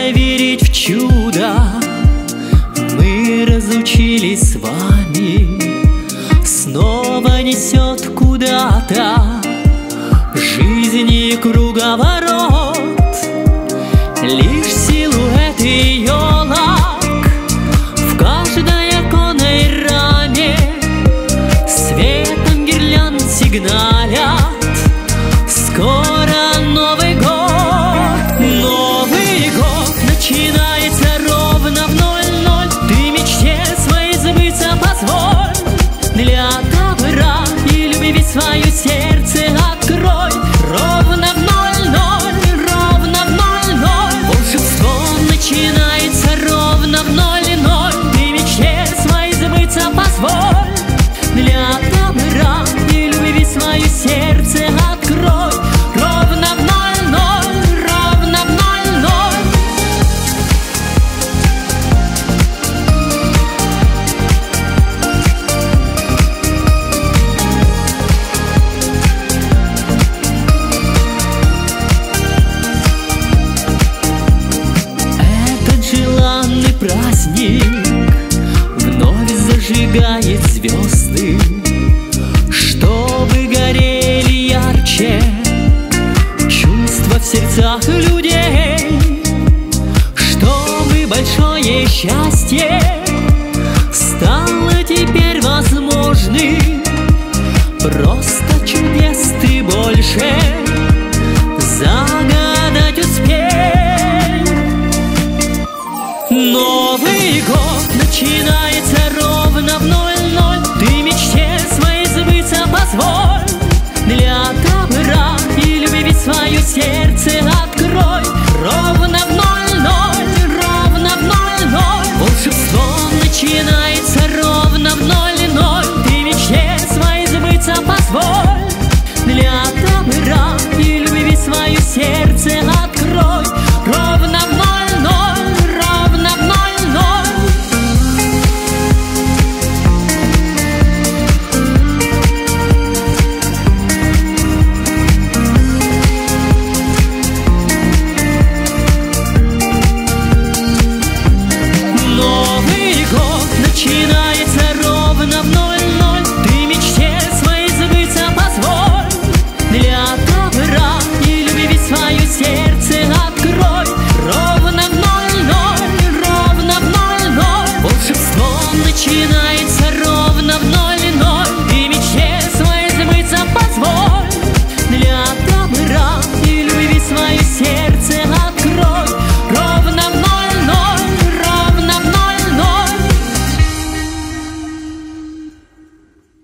Надо верить в чудо. Мы разучились с вами. Снова несет куда-то жизни круговорот. Лишь силуэты елок в каждой оконной раме светом гирлянд сигналят. Скоро Новый год. Новый год начинается ровно в 00. Ты мечте своей забыться позволь. Для добра и любви свое сердце открой. Ровно в 00, ровно в 00. Волшебство начинается ровно в 00. Ты мечте своей забыться позволь. Для добра и любви свое сердце открой. Ровно в 00, ровно в 00. Этот желанный праздник вновь зажигает звезды, чтобы горели ярче чувства в сердцах людей, чтобы большое счастье стало теперь возможным. Просто чудес ты больше загадать успей. Новый год начинается ровно в 00. Ты мечте своей забыться позволь. Для добра и любви свое сердце